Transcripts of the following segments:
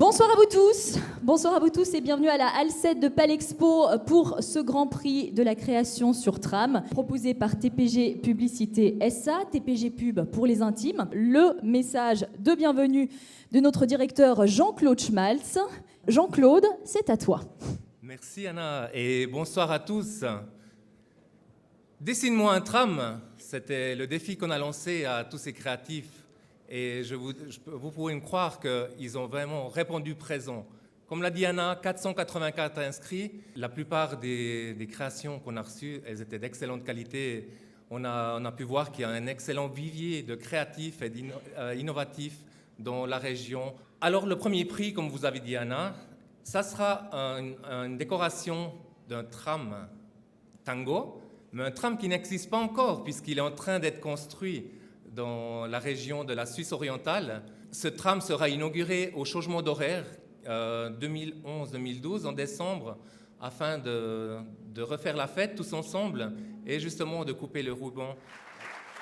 Bonsoir à vous tous et bienvenue à la Halle 7 de Palexpo pour ce Grand Prix de la création sur tram proposé par TPG Publicité SA, TPG Pub pour les intimes. Le message de bienvenue de notre directeur Jean-Claude Schmaltz. Jean-Claude, c'est à toi. Merci Anna et bonsoir à tous. Dessine-moi un tram, c'était le défi qu'on a lancé à tous ces créatifs. Et vous pouvez me croire qu'ils ont vraiment répondu présent. Comme l'a dit Anna, 484 inscrits. La plupart des créations qu'on a reçues, elles étaient d'excellente qualité. On a pu voir qu'il y a un excellent vivier de créatifs et d'innovatifs dans la région. Alors le premier prix, comme vous avez dit Anna, ça sera une décoration d'un tram tango, mais un tram qui n'existe pas encore puisqu'il est en train d'être construit dans la région de la Suisse orientale. Ce tram sera inauguré au changement d'horaire 2011-2012 en décembre afin de refaire la fête tous ensemble et justement de couper le ruban.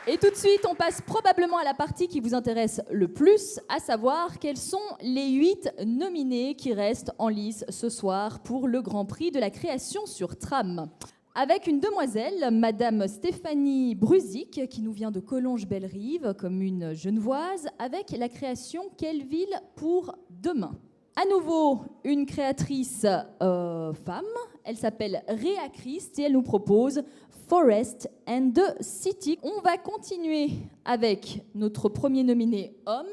Et tout de suite, on passe probablement à la partie qui vous intéresse le plus, à savoir quels sont les 8 nominés qui restent en lice ce soir pour le Grand Prix de la création sur tram. Avec une demoiselle, Madame Stéphanie Brusic, qui nous vient de Collonges-Bellerive, commune genevoise, avec la création Quelle ville pour demain. À nouveau, une créatrice femme, elle s'appelle Réa Christ et elle nous propose Forest and the City. On va continuer avec notre premier nominé homme.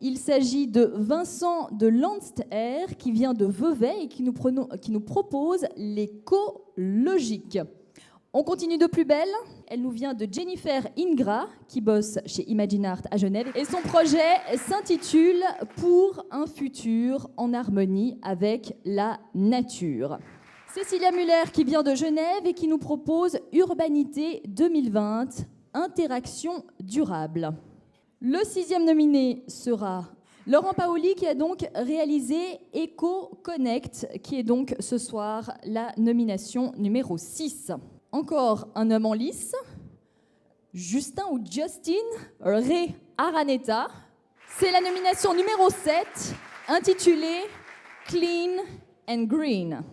Il s'agit de Vincent de Landster qui vient de Vevey et qui nous propose l'écologique. On continue de plus belle. Elle nous vient de Jennifer Ingra qui bosse chez Imagine Art à Genève et son projet s'intitule Pour un futur en harmonie avec la nature. Cécilia Muller qui vient de Genève et qui nous propose Urbanité 2020, interaction durable. Le 6e nominé sera Laurent Paoli qui a donc réalisé EcoConnect, qui est donc ce soir la nomination numéro 6. Encore un homme en lice, Justin ou Justin Ray Araneta. C'est la nomination numéro 7, intitulée Clean and Green.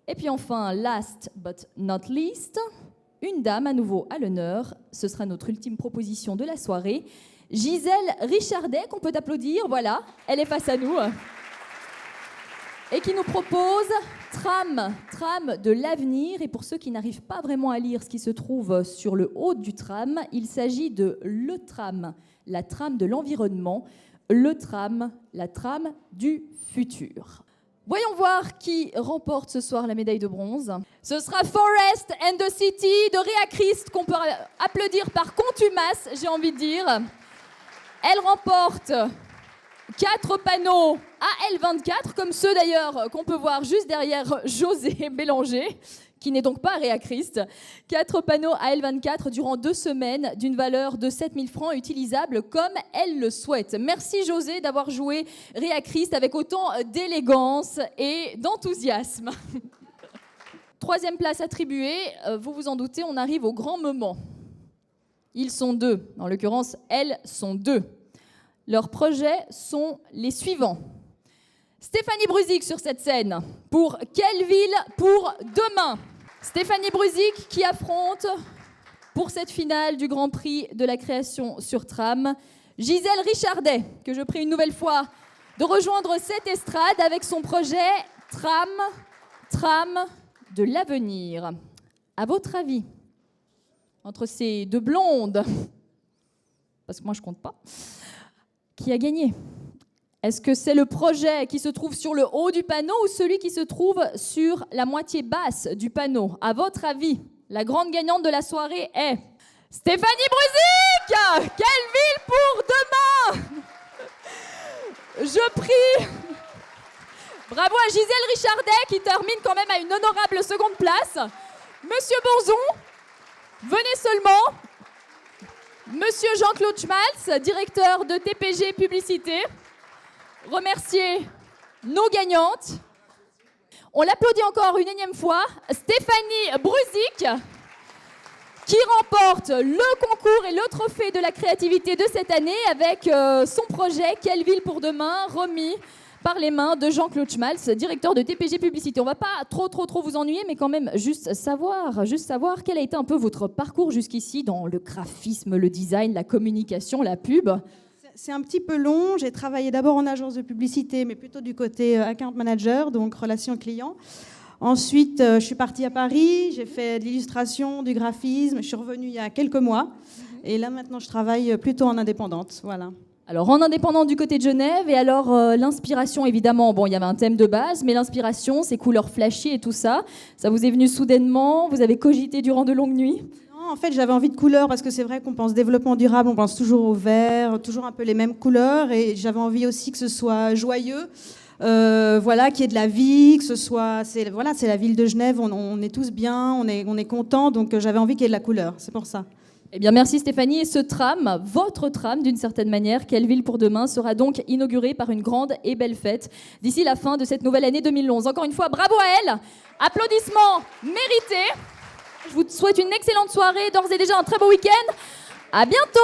Et puis enfin, last but not least, une dame à nouveau à l'honneur, ce sera notre ultime proposition de la soirée, Gisèle Richardet, qu'on peut applaudir, voilà, elle est face à nous, et qui nous propose Tram de l'avenir. Et pour ceux qui n'arrivent pas vraiment à lire ce qui se trouve sur le haut du tram, il s'agit de le tram, la trame de l'environnement, le tram, la trame du futur. Voyons voir qui remporte ce soir la médaille de bronze. Ce sera Forest and the City de Réa Christ, qu'on peut applaudir par contumace, j'ai envie de dire. Elle remporte 4 panneaux AL24, comme ceux d'ailleurs qu'on peut voir juste derrière José Bélanger, qui n'est donc pas Réa Christ. 4 panneaux AL24 durant 2 semaines d'une valeur de 7 000 francs utilisables comme elle le souhaite. Merci José d'avoir joué Réa Christ avec autant d'élégance et d'enthousiasme. 3e place attribuée, vous vous en doutez, on arrive au grand moment. Ils sont 2, en l'occurrence, elles sont 2. Leurs projets sont les suivants. Stéphanie Brusic sur cette scène pour Quelle ville pour demain. Stéphanie Brusic qui affronte pour cette finale du Grand Prix de la création sur tram Gisèle Richardet, que je prie une nouvelle fois de rejoindre cette estrade avec son projet Tram de l'avenir. À votre avis, entre ces 2 blondes, parce que moi je compte pas, qui a gagné ? Est-ce que c'est le projet qui se trouve sur le haut du panneau ou celui qui se trouve sur la moitié basse du panneau ? À votre avis, la grande gagnante de la soirée est Stéphanie Brusic ! Quelle ville pour demain ? Je prie. Bravo à Gisèle Richardet qui termine quand même à une honorable seconde place. Monsieur Bonzon, venez seulement. Monsieur Jean-Claude Schmaltz, directeur de TPG Publicité, remercier nos gagnantes. On l'applaudit encore une énième fois. Stéphanie Brusic, qui remporte le concours et le trophée de la créativité de cette année avec son projet Quelle ville pour demain, remis par les mains de Jean-Claude Schmalz, directeur de TPG Publicité. On va pas trop vous ennuyer, mais quand même juste savoir quel a été un peu votre parcours jusqu'ici dans le graphisme, le design, la communication, la pub. C'est un petit peu long. J'ai travaillé d'abord en agence de publicité, mais plutôt du côté account manager, donc relations clients. Ensuite, je suis partie à Paris, j'ai fait de l'illustration, du graphisme. Je suis revenue il y a quelques mois. Et là, maintenant, je travaille plutôt en indépendante. Voilà. Alors, en indépendant du côté de Genève, et alors l'inspiration, évidemment, bon, il y avait un thème de base, mais l'inspiration, ces couleurs flashy et tout ça, ça vous est venu soudainement? Vous avez cogité durant de longues nuits? Non, en fait, j'avais envie de couleurs parce que c'est vrai qu'on pense développement durable, on pense toujours au vert, toujours un peu les mêmes couleurs. Et j'avais envie aussi que ce soit joyeux, voilà, qu'il y ait de la vie, que ce soit... C'est la ville de Genève, on est tous bien, on est contents, donc j'avais envie qu'il y ait de la couleur, c'est pour ça. Eh bien, merci Stéphanie. Et ce tram, votre tram d'une certaine manière, Quelle ville pour demain, sera donc inauguré par une grande et belle fête d'ici la fin de cette nouvelle année 2011. Encore une fois, bravo à elle. Applaudissements mérités. Je vous souhaite une excellente soirée, d'ores et déjà un très beau week-end. À bientôt.